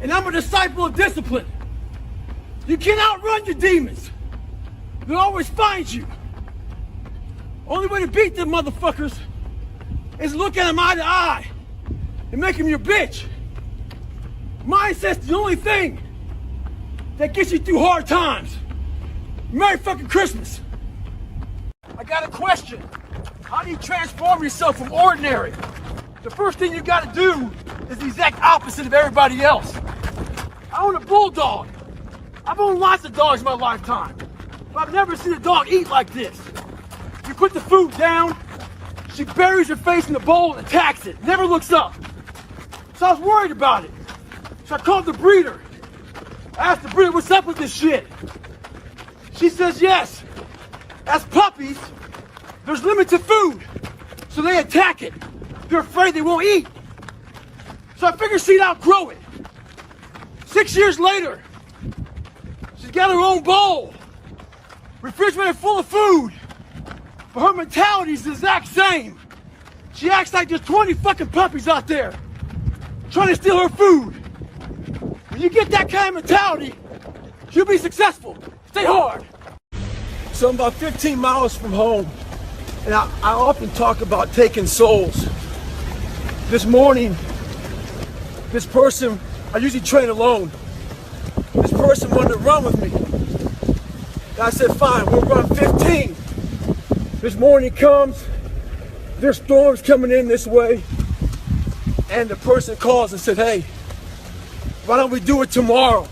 And I'm a disciple of discipline. You can't outrun your demons. They'll always find you. Only way to beat them motherfuckers is look at them eye to eye and make them your bitch. Mindset's the only thing that gets you through hard times. Merry fucking Christmas. I got a question. How do you transform yourself from ordinary? The first thing you gotta do is the exact opposite of everybody else. I own a bulldog. I've owned lots of dogs in my lifetime, but I've never seen a dog eat like this. You put the food down, she buries her face in the bowl and attacks it, never looks up. So I was worried about it. So I called the breeder. I asked the breeder, what's up with this shit? She says yes. As puppies, there's limited food, so they attack it. They're afraid they won't eat. So I figured she'd outgrow it. 6 years later, she's got her own bowl, refrigerator full of food. But her mentality's the exact same. She acts like there's 20 fucking puppies out there trying to steal her food. When you get that kind of mentality, you'll be successful. Stay hard. So I'm about 15 miles from home, and I often talk about taking souls. This morning, this person, I usually train alone. This person wanted to run with me. And I said, fine, we'll run 15. This morning comes, there's storms coming in this way, and the person calls and said, hey, why don't we do it tomorrow?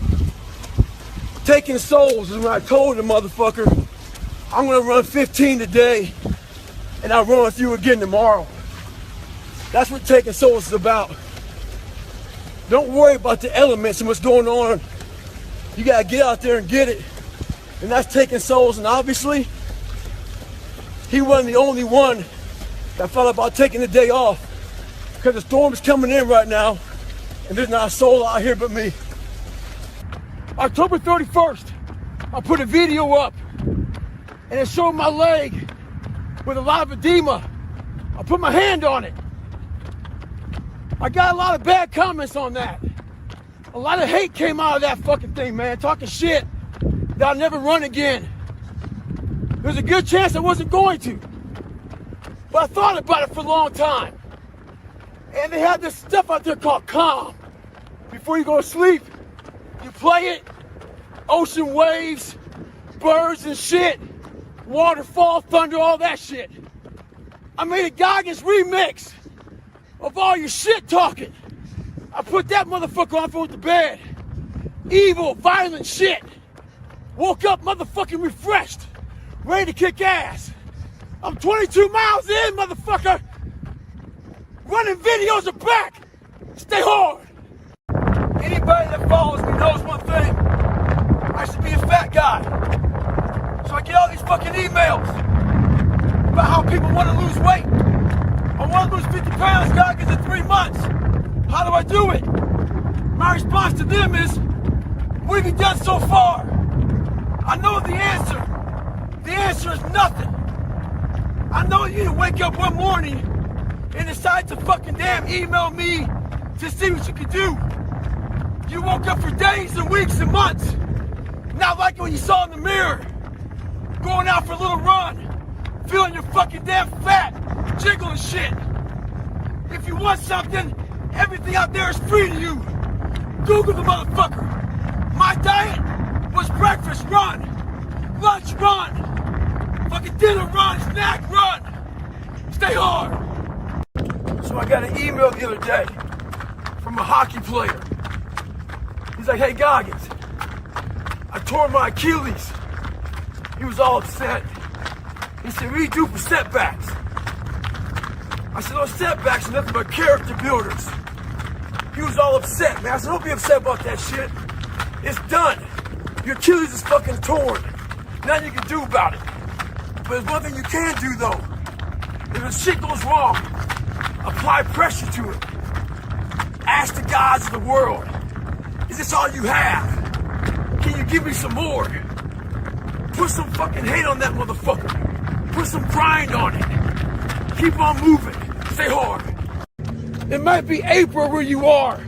Taking souls is when I told the motherfucker, I'm gonna run 15 today, and I'll run with you again tomorrow. That's what taking souls is about. Don't worry about the elements and what's going on. You gotta get out there and get it. And that's taking souls, and obviously, he wasn't the only one that thought about taking the day off, because the storm is coming in right now, and there's not a soul out here but me. October 31st, I put a video up, and it showed my leg with a lot of edema. I put my hand on it. I got a lot of bad comments on that. A lot of hate came out of that fucking thing, man, talking shit that I'll never run again. There's a good chance I wasn't going to. But I thought about it for a long time. And they had this stuff out there called Calm. Before you go to sleep, you play it, ocean waves, birds and shit, waterfall, thunder, all that shit. I made a Goggins remix of all your shit talking. I put that motherfucker on with the bed. Evil, violent shit. Woke up motherfucking refreshed, ready to kick ass. I'm 22 miles in, motherfucker. Running videos are back. Stay hard. Anybody that follows me knows one thing. I should be a fat guy. So I get all these fucking emails about how people want to lose weight. I want to lose 50 pounds, God, because in 3 months. How do I do it? My response to them is, what have you done so far? I know the answer. The answer is nothing. I know you didn't wake up one morning and decide to fucking damn email me to see what you can do. You woke up for days and weeks and months. Not like when you saw in the mirror. Going out for a little run. Feeling your fucking damn fat. Jiggling shit. If you want something, everything out there is free to you. Google the motherfucker. My diet was breakfast run. Lunch run. Fucking dinner run. Snack run. Stay hard. So I got an email the other day from a hockey player. He's like, hey Goggins, I tore my Achilles. He was all upset. He said, what do you do for setbacks? I said, those setbacks are nothing but character builders. He was all upset, man. I said, don't be upset about that shit. It's done. Your Achilles is fucking torn. Nothing you can do about it. But there's one thing you can do though. If the shit goes wrong, apply pressure to it. Ask the gods of the world, is this all you have? Can you give me some more? Put some fucking hate on that motherfucker. Put some grind on it. Keep on moving. Stay hard. It might be April where you are,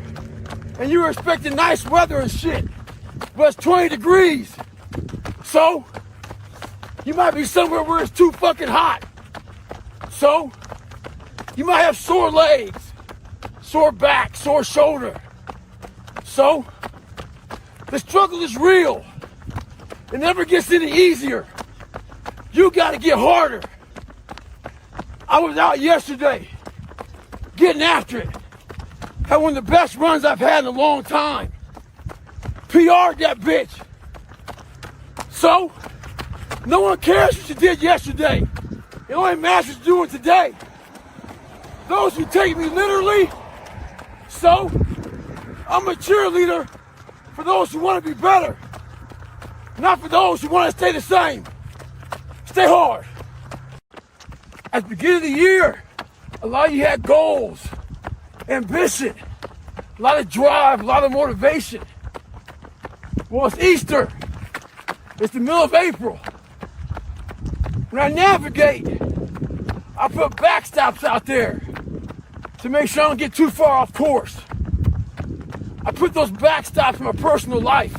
and you're expecting nice weather and shit, but it's 20 degrees. So, you might be somewhere where it's too fucking hot. So, you might have sore legs, sore back, sore shoulder. So, the struggle is real. It never gets any easier. You gotta get harder. I was out yesterday, getting after it. Had one of the best runs I've had in a long time. PR'd that bitch. So, no one cares what you did yesterday. It only matters what you're doing today. Those who take me literally, so, I'm a cheerleader for those who want to be better. Not for those who want to stay the same. Stay hard. At the beginning of the year, a lot of you had goals, ambition, a lot of drive, a lot of motivation. Well, it's Easter. It's the middle of April. When I navigate, I put backstops out there to make sure I don't get too far off course. I put those backstops in my personal life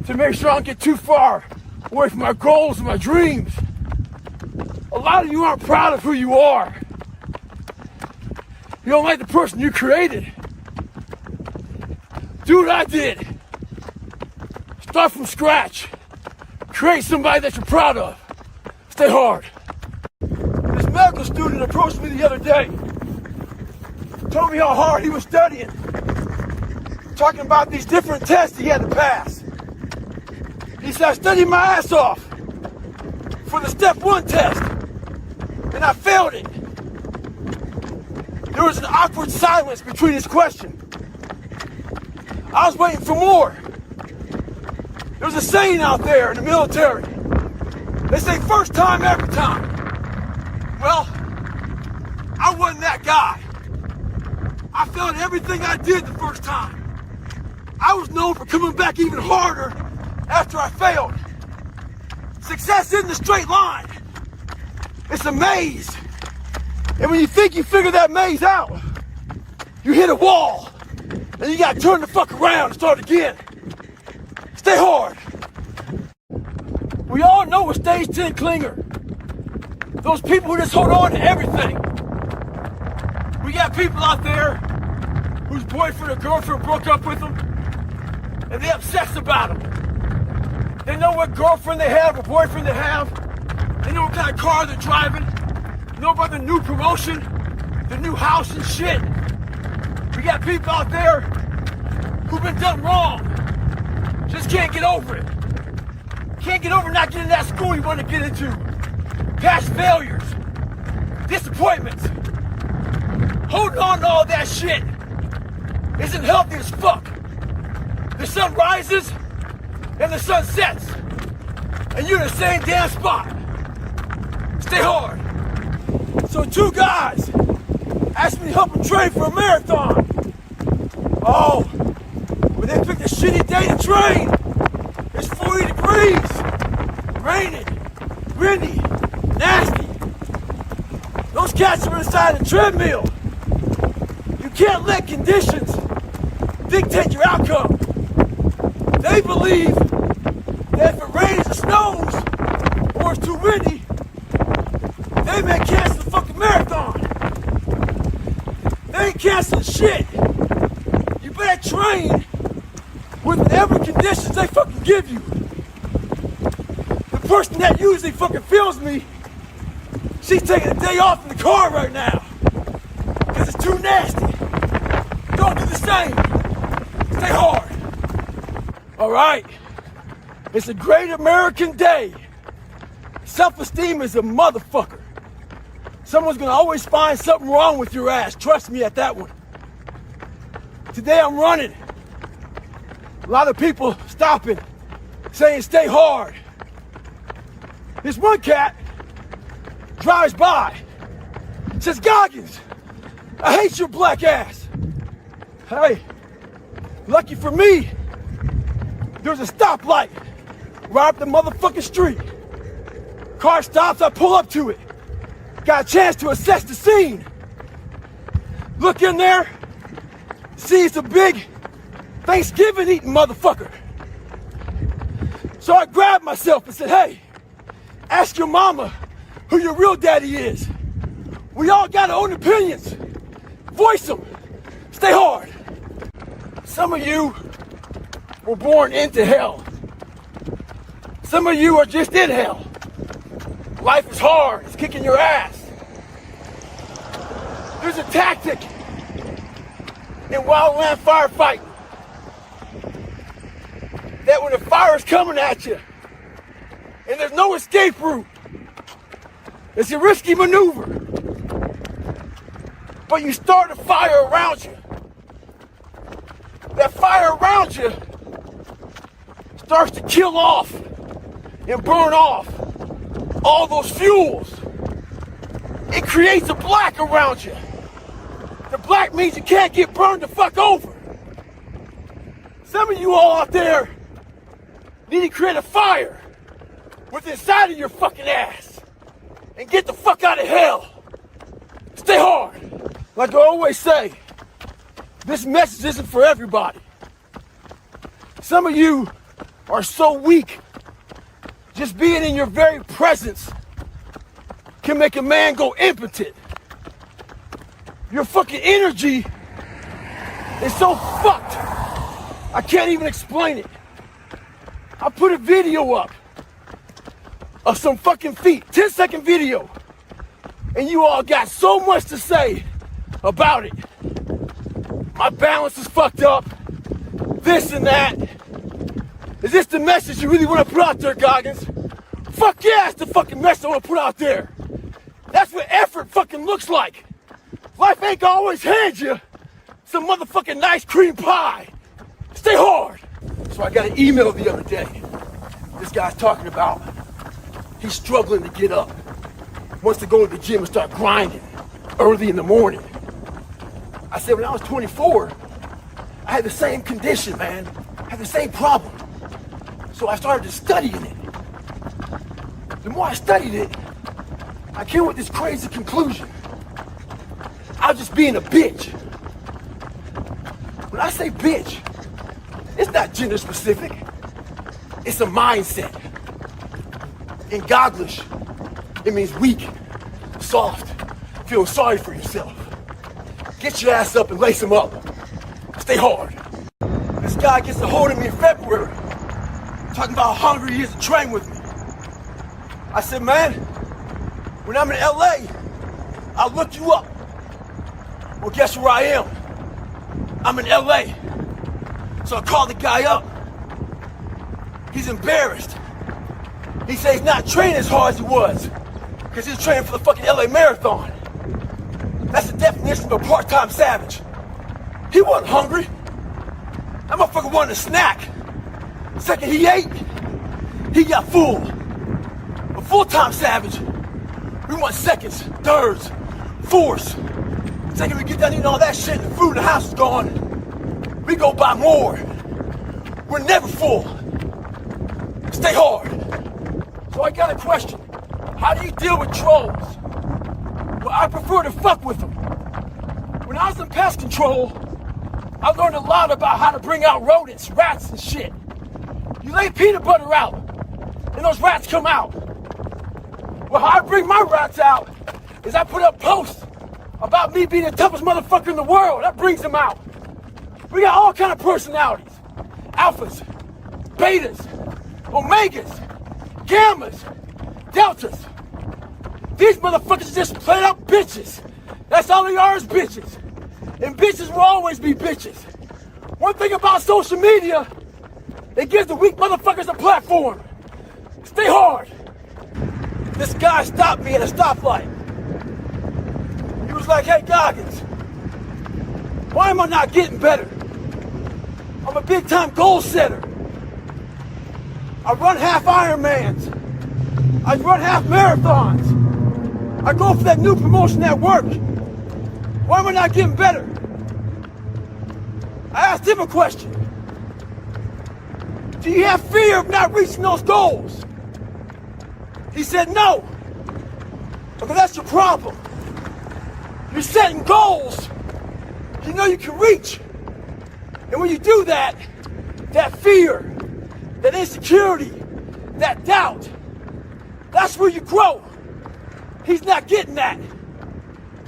to make sure I don't get too far away from my goals and my dreams. A lot of you aren't proud of who you are. You don't like the person you created. Do what I did. Start from scratch. Create somebody that you're proud of. Stay hard. This medical student approached me the other day. Told me how hard he was studying. Talking about these different tests he had to pass. He said, I studied my ass off for the step 1 test, and I failed it. There was an awkward silence between his question. I was waiting for more. There's a saying out there in the military. They say first time, every time. Well, I wasn't that guy. I failed everything I did the first time. I was known for coming back even harder after I failed. Success isn't a straight line. It's a maze. And when you think you figure that maze out, you hit a wall. And you gotta turn the fuck around and start again. Stay hard. We all know a stage 10 clinger. Those people who just hold on to everything. We got people out there whose boyfriend or girlfriend broke up with them, and they obsess about them. They know what girlfriend they have or boyfriend they have. They know what kind of car they're driving. They know about the new promotion, the new house and shit. We got people out there who've been done wrong. Just can't get over it. Can't get over not getting that school you want to get into. Past failures. Disappointments. Holding on to all that shit isn't healthy as fuck. The sun rises and the sun sets. And you're in the same damn spot. Stay hard. So 2 guys asked me to help them train for a marathon. Oh, but they picked a shitty day to train. It's 40 degrees, raining, windy, nasty. Those cats are inside the treadmill. You can't let conditions dictate your outcome. They believe that if it rains or snows, or it's too windy, they may cancel the fucking marathon. They ain't canceling shit. You better train with whatever conditions they fucking give you. The person that usually fucking fills me, she's taking a day off in the car right now. Because it's too nasty. Don't do the same. Stay hard. All right. It's a great American day. Self-esteem is a motherfucker. Someone's gonna always find something wrong with your ass. Trust me at that one. Today I'm running. A lot of people stopping, saying stay hard. This one cat drives by, says, Goggins, I hate your black ass. Hey, lucky for me, there's a stoplight right up the motherfucking street. Car stops, I pull up to it. Got a chance to assess the scene. Look in there, see it's a big Thanksgiving eating motherfucker. So I grabbed myself and said, hey, ask your mama who your real daddy is. We all got our own opinions. Voice them. Stay hard. Some of you were born into hell. Some of you are just in hell. Life is hard. It's kicking your ass. There's a tactic in wildland firefighting that when the fire is coming at you and there's no escape route, it's a risky maneuver. But you start a fire around you. That fire around you starts to kill off and burn off all those fuels. It creates a black around you. The black means you can't get burned the fuck over. Some of you all out there need to create a fire with inside of your fucking ass and get the fuck out of hell. Stay hard. Like I always say, this message isn't for everybody. Some of you are so weak, just being in your very presence can make a man go impotent. Your fucking energy is so fucked, I can't even explain it. I put a video up of some fucking feet, 10-second video, and you all got so much to say about it. My balance is fucked up, this and that. Is this the message you really want to put out there, Goggins? Fuck yeah, it's the fucking message I want to put out there. That's what effort fucking looks like. Life ain't gonna always hand you some motherfucking nice cream pie. Stay hard. So I got an email the other day. This guy's talking about he's struggling to get up. Wants to go to the gym and start grinding early in the morning. I said, when I was 24, I had the same condition, man. I had the same problem. So I started studying it. The more I studied it, I came with this crazy conclusion. I was just being a bitch. When I say bitch, it's not gender specific. It's a mindset. In Gogglish, it means weak, soft, feel sorry for yourself. Get your ass up and lace them up. Stay hard. This guy gets a hold of me in February, talking about how hungry he is to train with me. I said, man, when I'm in LA, I'll look you up. Well, guess where I am? I'm in LA. So I called the guy up. He's embarrassed. He said he's not training as hard as he was because he's training for the fucking LA Marathon. That's the definition of a part-time savage. He wasn't hungry. That motherfucker wanted a snack. The second he ate, he got full. A full-time savage, we want seconds, thirds, fourths. The second we get done eating all that shit and the food in the house is gone, we go buy more. We're never full. Stay hard. So I got a question. How do you deal with trolls? Well, I prefer to fuck with them. When I was in pest control, I learned a lot about how to bring out rodents, rats and shit. You lay peanut butter out, and those rats come out. Well, how I bring my rats out is I put up posts about me being the toughest motherfucker in the world. That brings them out. We got all kind of personalities. Alphas, betas, omegas, gammas, deltas. These motherfuckers are just played up bitches. That's all they are is bitches. And bitches will always be bitches. One thing about social media, it gives the weak motherfuckers a platform. Stay hard. This guy stopped me at a stoplight. He was like, hey Goggins, why am I not getting better? I'm a big time goal setter. I run half Ironmans. I run half marathons. I go for that new promotion at work. Why am I not getting better? I asked him a question. Do you have fear of not reaching those goals? He said no. Okay, that's your problem. You're setting goals you know you can reach. And when you do that, that fear, that insecurity, that doubt, that's where you grow. He's not getting that.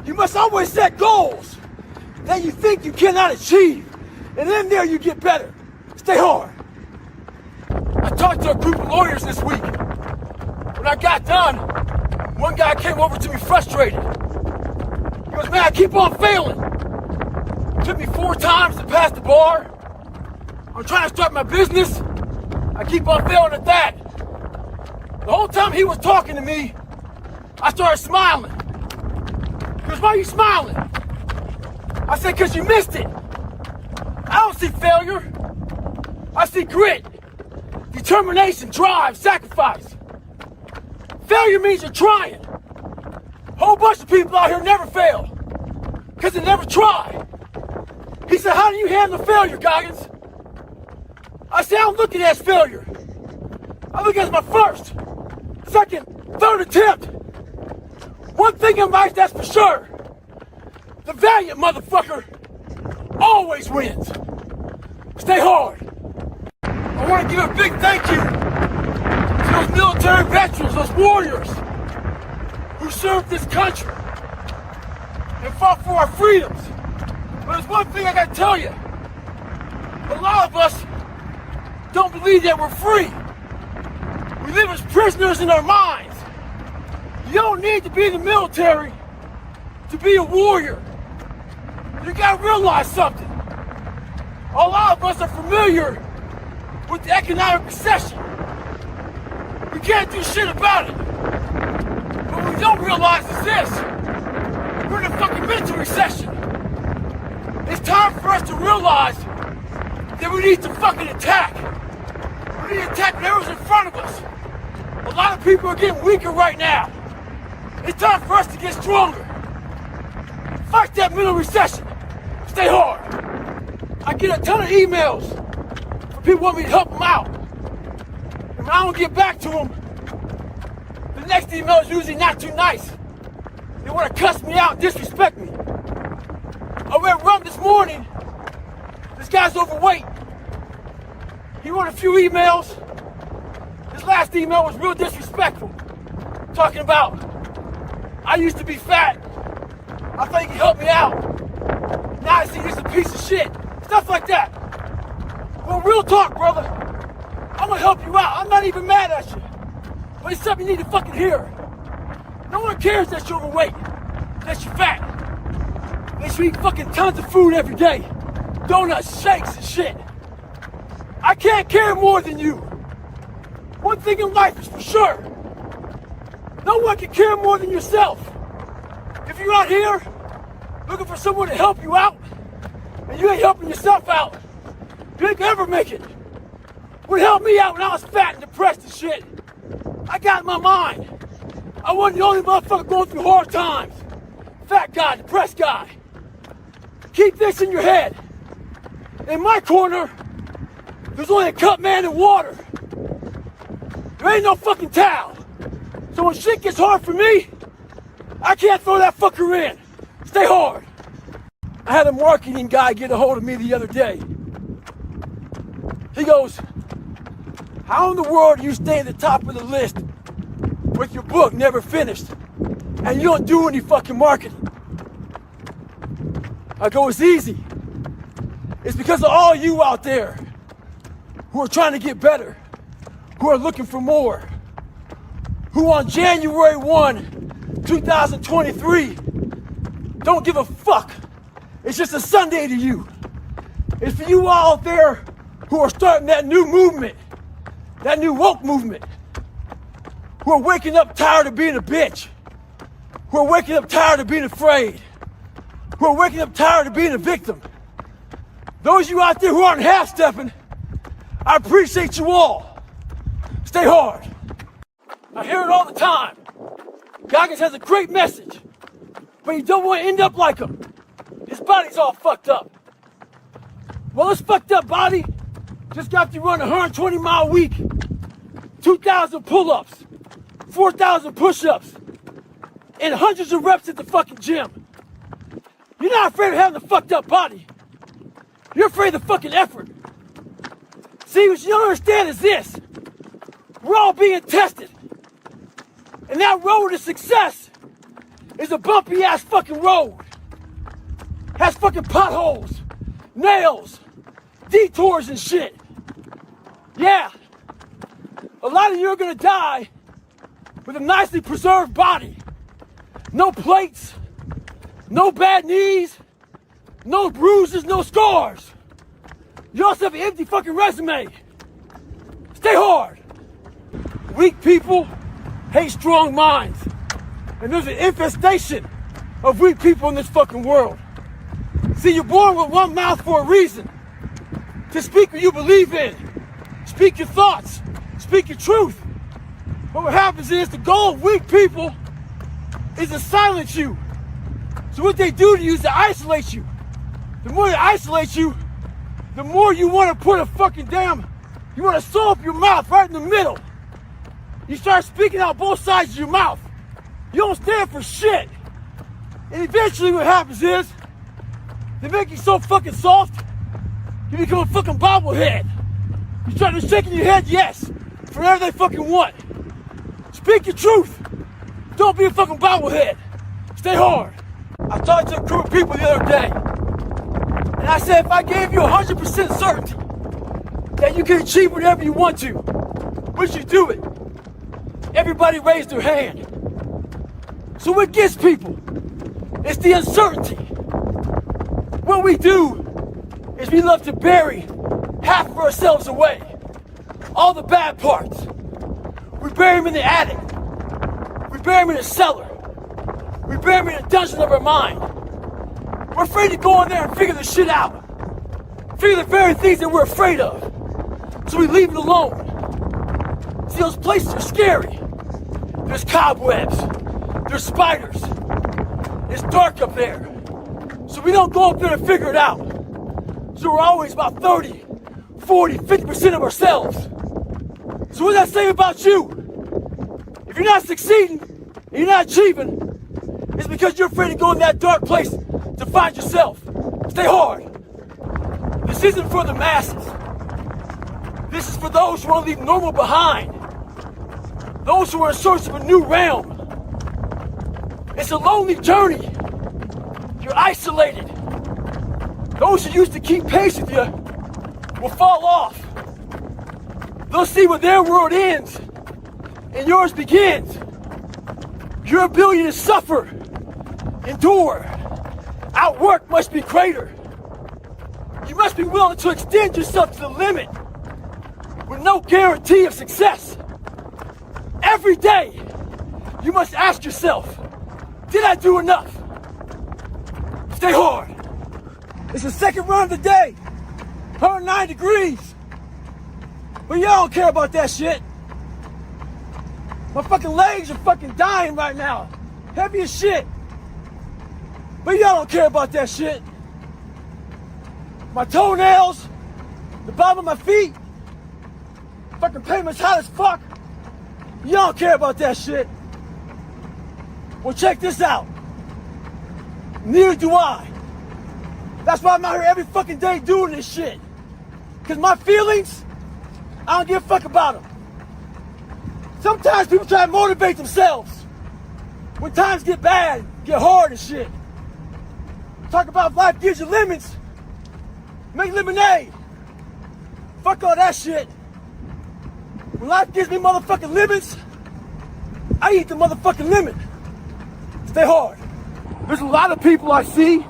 You must always set goals that you think you cannot achieve. And in there you get better. Stay hard. I talked to a group of lawyers this week. When I got done, one guy came over to me frustrated. He goes, man, I keep on failing. It took me 4 times to pass the bar. I'm trying to start my business. I keep on failing at that. The whole time he was talking to me, I started smiling. He goes, why are you smiling? I said, because you missed it. I don't see failure. I see grit, determination, drive, sacrifice. Failure means you're trying. A whole bunch of people out here never fail because they never try. He said, how do you handle failure, Goggins? I said, I don't look at it as failure. I look at it as my first, second, third attempt. One thing in life that's for sure. The valiant motherfucker always wins. Stay hard. I want to give a big thank you to those military veterans, those warriors who served this country and fought for our freedoms. But there's one thing I gotta tell you. A lot of us don't believe that we're free. We live as prisoners in our minds. You don't need to be in the military to be a warrior. You gotta realize something. A lot of us are familiar with the economic recession. We can't do shit about it. But what we don't realize is this. We're in a fucking mental recession. It's time for us to realize that we need to fucking attack. We need to attack whatever's in front of us. A lot of people are getting weaker right now. It's time for us to get stronger. Fight that mental recession. Stay hard. I get a ton of emails from people wanting me to help them out. And when I don't get back to them, the next email is usually not too nice. They want to cuss me out and disrespect me. I went run this morning. This guy's overweight. He wrote a few emails. His last email was real disrespectful. Talking about, I used to be fat. I thought he could help me out. Now I see he's a piece of shit. Stuff like that. Well, real talk, brother. I'm gonna help you out. I'm not even mad at you. But it's something you need to fucking hear. No one cares that you're overweight, that you're fat. They should eat fucking tons of food every day. Donuts, shakes, and shit. I can't care more than you. One thing in life is for sure. No one can care more than yourself. If you're out here looking for someone to help you out, and you ain't helping yourself out, you ain't gonna ever make it. What helped me out when I was fat and depressed and shit, I got in my mind. I wasn't the only motherfucker going through hard times. Fat guy, depressed guy. Keep this in your head. In my corner, there's only a cup, man, and water. There ain't no fucking towel. So when shit gets hard for me, I can't throw that fucker in. Stay hard. I had a marketing guy get a hold of me the other day. He goes, how in the world do you stay at the top of the list with your book never finished and you don't do any fucking marketing? I go, it's easy. It's because of all you out there who are trying to get better, who are looking for more, who on January 1, 2023, don't give a fuck. It's just a Sunday to you. It's for you all out there who are starting that new movement, that new woke movement, who are waking up tired of being a bitch, who are waking up tired of being afraid, who are waking up tired of being a victim. Those of you out there who aren't half-stepping, I appreciate you all. Stay hard. I hear it all the time. Goggins has a great message, but you don't want to end up like him. His body's all fucked up. Well, this fucked up body just got you run a 120-mile week, 2,000 pull-ups, 4,000 push-ups, and hundreds of reps at the fucking gym. You're not afraid of having a fucked up body. You're afraid of the fucking effort. See, what you don't understand is this. We're all being tested. And that road to success is a bumpy ass fucking road. Has fucking potholes, nails, detours and shit. Yeah. A lot of you are gonna die with a nicely preserved body. No plates, no bad knees, no bruises, no scars. You also have an empty fucking resume. Stay hard. Weak people hate strong minds. And there's an infestation of weak people in this fucking world. See, you're born with one mouth for a reason. To speak what you believe in. Speak your thoughts. Speak your truth. But what happens is the goal of weak people is to silence you. So what they do to you is to isolate you. The more they isolate you, the more you want to put a fucking you want to sew up your mouth right in the middle. You start speaking out both sides of your mouth. You don't stand for shit. And eventually what happens is, they make you so fucking soft, you become a fucking bobblehead. You start shaking your head yes, for whatever they fucking want. Speak your truth. Don't be a fucking bobblehead. Stay hard. I talked to a group of people the other day, and I said if I gave you 100% certainty that you can achieve whatever you want to, would you do it? Everybody raised their hand. So what gets people? It's the uncertainty. What we do is we love to bury half of ourselves away. All the bad parts. We bury them in the attic. We bury them in the cellar. We bury them in the dungeon of our mind. We're afraid to go in there and figure the shit out. Figure the very things that we're afraid of. So we leave it alone. See, those places are scary. There's cobwebs. There's spiders. It's dark up there. So we don't go up there to figure it out. So we're always about 30, 40, 50% of ourselves. So what does that say about you? If you're not succeeding and you're not achieving, it's because you're afraid to go in that dark place to find yourself. Stay hard. This isn't for the masses. This is for those who want to leave normal behind. Those who are in search of a new realm. It's a lonely journey. You're isolated. Those who used to keep pace with you will fall off. They'll see where their world ends and yours begins. Your ability to suffer, endure, outwork must be greater. You must be willing to extend yourself to the limit with no guarantee of success. Every day, you must ask yourself, did I do enough? Stay hard. It's the second run of the day. 109 degrees. But y'all don't care about that shit. My fucking legs are fucking dying right now. Heavy as shit. But y'all don't care about that shit. My toenails, the bottom of my feet, fucking pavement's hot as fuck. Y'all don't care about that shit. Well, check this out. Neither do I. That's why I'm out here every fucking day doing this shit. Cause my feelings, I don't give a fuck about them. Sometimes people try to motivate themselves. When times get bad, get hard and shit. Talk about if life gives you lemons, make lemonade. Fuck all that shit. When life gives me motherfucking lemons, I eat the motherfucking lemon. Stay hard. There's a lot of people I see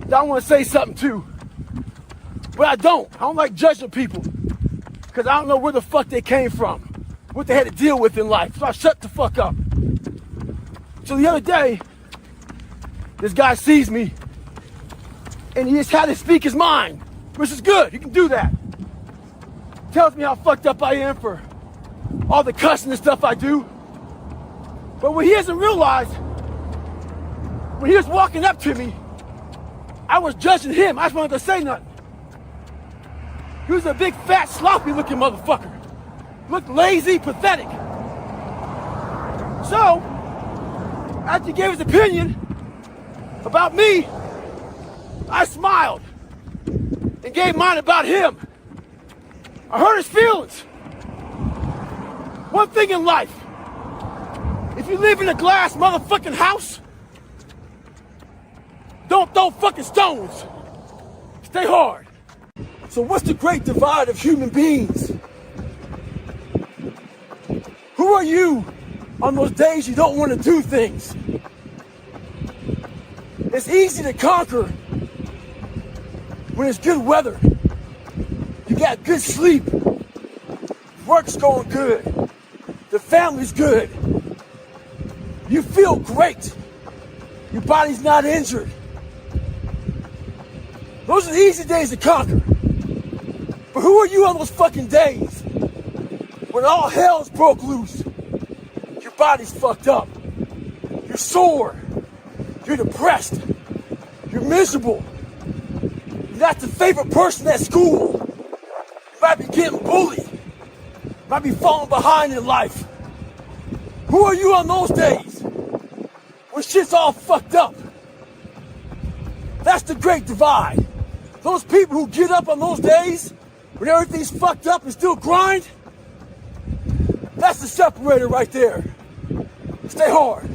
that I want to say something to. But I don't. I don't like judging people. Because I don't know where the fuck they came from. What they had to deal with in life. So I shut the fuck up. So the other day, this guy sees me and he just had to speak his mind, which is good. He can do that. Tells me how fucked up I am for all the cussing and stuff I do. But what he hasn't realized, when he was walking up to me, I was judging him. I just wanted to say nothing. He was a big, fat, sloppy looking motherfucker. Looked lazy, pathetic. So, after he gave his opinion about me, I smiled and gave mine about him. I hurt his feelings. One thing in life, if you live in a glass motherfucking house, don't throw fucking stones. Stay hard. So what's the great divide of human beings? Who are you on those days you don't want to do things? It's easy to conquer when it's good weather. You got good sleep. Work's going good. The family's good. You feel great. Your body's not injured. Those are the easy days to conquer. But who are you on those fucking days when all hell's broke loose? Your body's fucked up. You're sore. You're depressed. You're miserable. You're not the favorite person at school. You might be getting bullied. You might be falling behind in life. Who are you on those days when shit's all fucked up? That's the great divide. Those people who get up on those days when everything's fucked up and still grind, that's the separator right there. Stay hard.